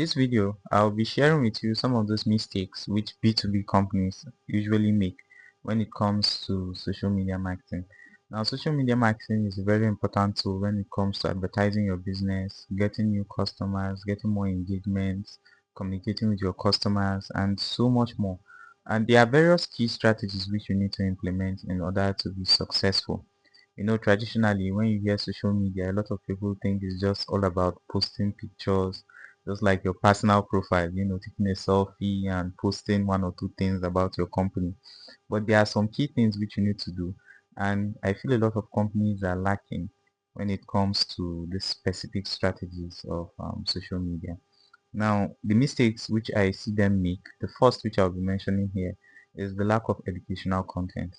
This video, I'll be sharing with you some of those mistakes which B2B companies usually make when it comes to social media marketing. Now, social media marketing is a very important tool when it comes to advertising your business, getting new customers, getting more engagements, communicating with your customers, and so much more. And there are various key strategies which you need to implement in order to be successful. Traditionally, when you hear social media, a lot of people think it's just all about posting pictures, just like your personal profile, taking a selfie and posting one or two things about your company. But there are some key things which you need to do. And I feel a lot of companies are lacking when it comes to the specific strategies of social media. Now, the mistakes which I see them make, the first which I'll be mentioning here is the lack of educational content.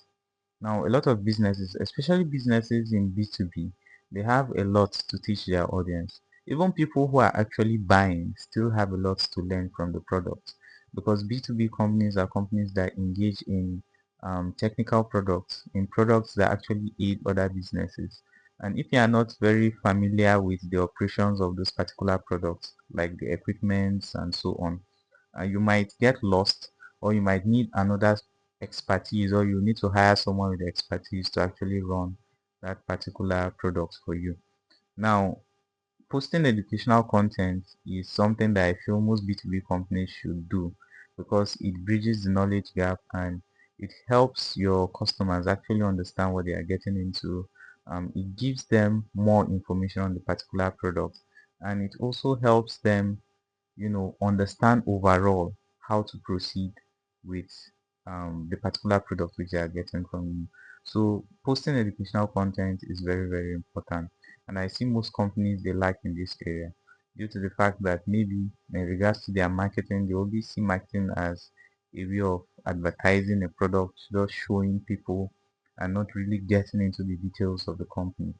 Now, a lot of businesses, especially businesses in B2B, they have a lot to teach their audience. Even people who are actually buying still have a lot to learn from the product, because B2B companies are companies that engage in technical products, in products that actually aid other businesses. And if you are not very familiar with the operations of those particular products, like the equipments and so on, you might get lost, or you might need another expertise, or you need to hire someone with expertise to actually run that particular product for you. Now, posting educational content is something that I feel most B2B companies should do, because it bridges the knowledge gap and it helps your customers actually understand what they are getting into. It gives them more information on the particular product, and it also helps them understand overall how to proceed with the particular product which they are getting from you. So posting educational content is very, very important. And I see most companies they lack in this area, due to the fact that maybe in regards to their marketing, they only see marketing as a way of advertising a product, just showing people and not really getting into the details of the company.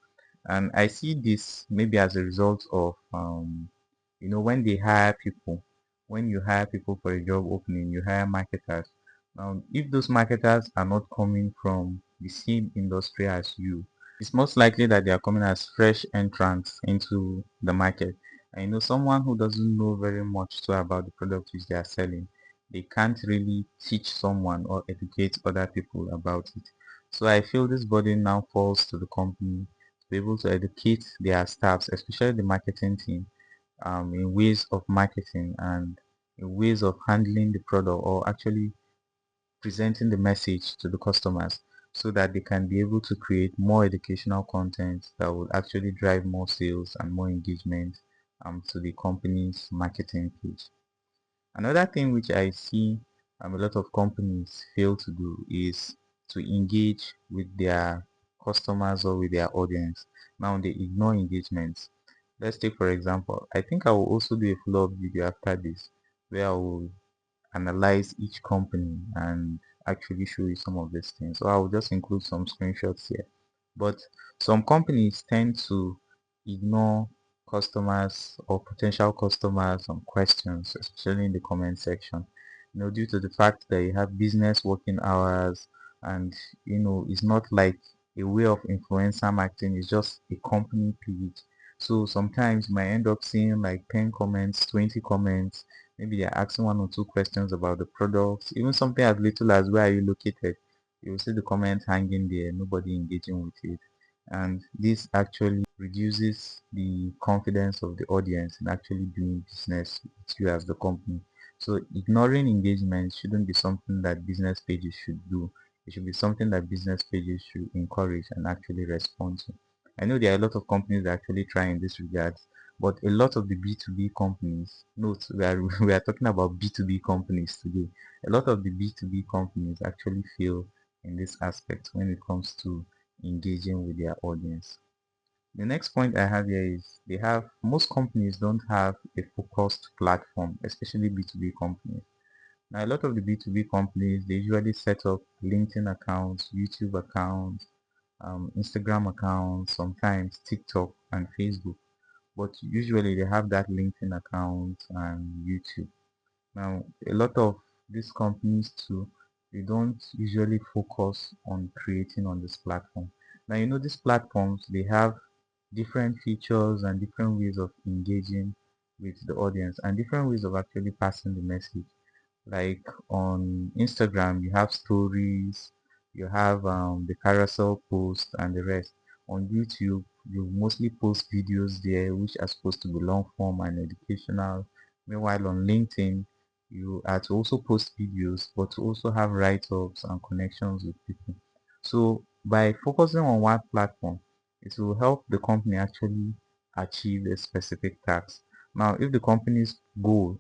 And I see this maybe as a result of when they hire people, when you hire people for a job opening, you hire marketers. Now, if those marketers are not coming from the same industry as you, it's most likely that they are coming as fresh entrants into the market. And someone who doesn't know very much so about the product which they are selling, they can't really teach someone or educate other people about it. So I feel this burden now falls to the company to be able to educate their staffs, especially the marketing team, in ways of marketing and in ways of handling the product, or actually presenting the message to the customers, so that they can be able to create more educational content that will actually drive more sales and more engagement to the company's marketing page. Another thing which I see a lot of companies fail to do is to engage with their customers or with their audience. Now they ignore engagements. Let's take for example, I think I will also do a follow-up video after this, where I will analyze each company and actually show you some of these things. So I will just include some screenshots here. But some companies tend to ignore customers or potential customers on questions, especially in the comment section. Due to the fact that you have business working hours, and it's not like a way of influencer marketing, it's just a company page. So sometimes you might end up seeing like 10 comments, 20 comments. Maybe they're asking one or two questions about the products, even something as little as where are you located. You will see the comment hanging there, nobody engaging with it. And this actually reduces the confidence of the audience in actually doing business with you as the company. So ignoring engagement shouldn't be something that business pages should do. It should be something that business pages should encourage and actually respond to. I know there are a lot of companies that actually try in this regard, but a lot of the B2B companies, note we are talking about B2B companies today. A lot of the B2B companies actually fail in this aspect when it comes to engaging with their audience. The next point I have here is most companies don't have a focused platform, especially B2B companies. Now, a lot of the B2B companies, they usually set up LinkedIn accounts, YouTube accounts, Instagram accounts, sometimes TikTok and Facebook. But usually they have that LinkedIn account and YouTube. Now, a lot of these companies too, they don't usually focus on creating on this platform. Now, these platforms, they have different features and different ways of engaging with the audience and different ways of actually passing the message. Like on Instagram, you have stories, you have the carousel post and the rest. On YouTube, you mostly post videos there which are supposed to be long form and educational. Meanwhile, on LinkedIn, you are to also post videos but to also have write-ups and connections with people. So by focusing on one platform, it will help the company actually achieve a specific task. Now, if the company's goal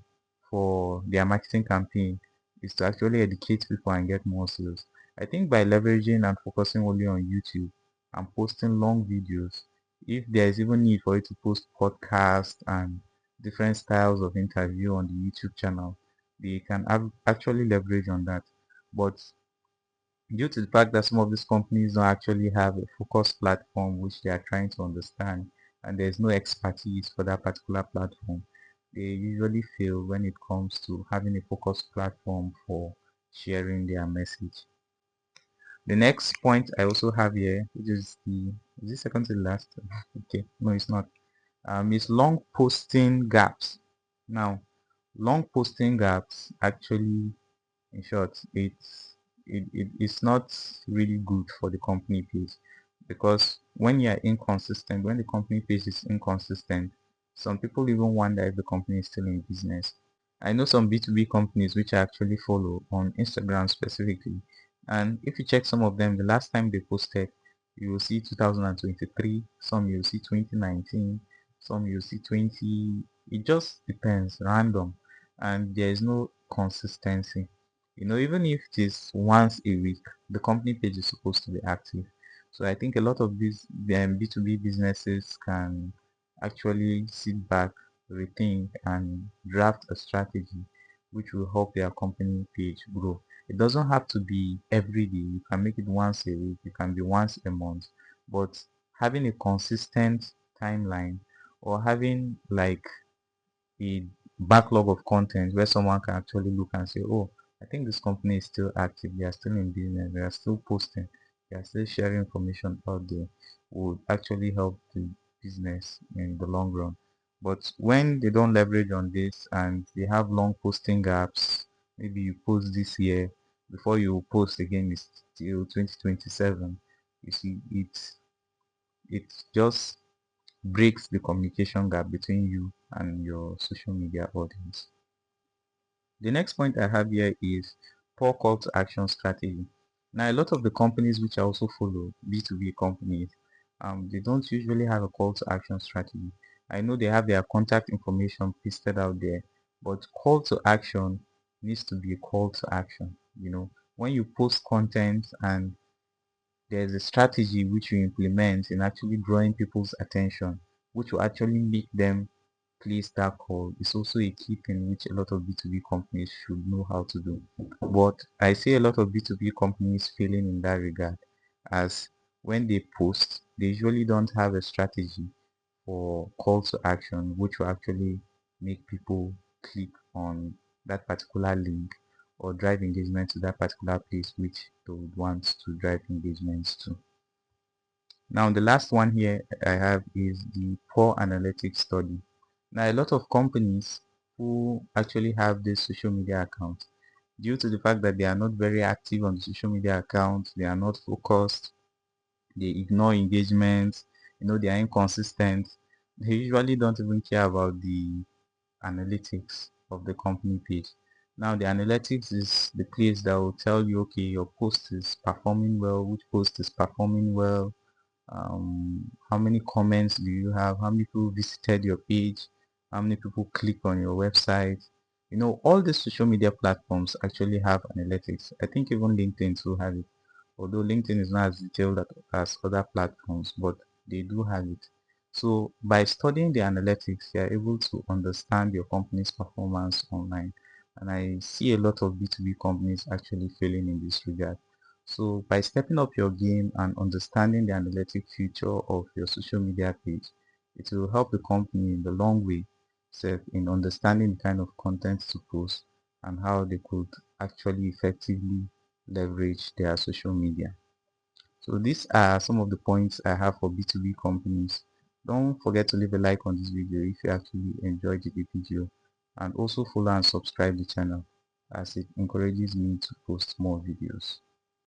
for their marketing campaign is to actually educate people and get more sales, I think by leveraging and focusing only on YouTube and posting long videos, if there is even need for you to post podcasts and different styles of interview on the YouTube channel, they can actually leverage on that. But due to the fact that some of these companies don't actually have a focused platform which they are trying to understand, and there's no expertise for that particular platform, they usually fail when it comes to having a focused platform for sharing their message. The next point I also have here, which is the is this second to the last? Okay, no, it's not. Is long posting gaps. Now, long posting gaps actually, in short, it's not really good for the company page, because when you are inconsistent, when the company page is inconsistent, some people even wonder if the company is still in business. I know some B2B companies which I actually follow on Instagram specifically, and if you check some of them, the last time they posted, you will see 2023, some you'll see 2019, some you'll see 20. It just depends, random, and there is no consistency. Even if it is once a week, the company page is supposed to be active. So I think a lot of these B2B businesses can actually sit back, rethink, and draft a strategy which will help their company page grow. It doesn't have to be every day. You can make it once a week, it can be once a month, but having a consistent timeline, or having like a backlog of content where someone can actually look and say, oh, I think this company is still active, they are still in business, they are still posting, they are still sharing information out there, would actually help the business in the long run. But when they don't leverage on this and they have long posting gaps, maybe you post this year, before you post again is till 2027, you see, it just breaks the communication gap between you and your social media audience. The next point I have here is poor call to action strategy. Now, a lot of the companies which I also follow, B2B companies, they don't usually have a call to action strategy. I know they have their contact information pasted out there, but call to action needs to be a call to action. When you post content and there's a strategy which you implement in actually drawing people's attention, which will actually make them place that call, is also a key thing which a lot of B2B companies should know how to do. But I see a lot of B2B companies failing in that regard, as when they post, they usually don't have a strategy for call to action, which will actually make people click on that particular link or drive engagement to that particular place which they would want to drive engagements to. Now, the last one here I have is the poor analytics study. Now, a lot of companies who actually have this social media account, due to the fact that they are not very active on the social media account, they are not focused, they ignore engagements, they are inconsistent, they usually don't even care about the analytics of the company page. Now, the analytics is the place that will tell you, okay, your post is performing well, which post is performing well, how many comments do you have, how many people visited your page, how many people click on your website. All the social media platforms actually have analytics. I think even LinkedIn too have it, although LinkedIn is not as detailed as other platforms, but they do have it. So by studying the analytics, you are able to understand your company's performance online, and I see a lot of B2B companies actually failing in this regard. So by stepping up your game and understanding the analytic feature of your social media page, it will help the company in the long way, in understanding the kind of content to post and how they could actually effectively leverage their social media. So these are some of the points I have for B2B companies Don't forget to leave a like on this video if you actually enjoyed the video, and also follow and subscribe the channel as it encourages me to post more videos.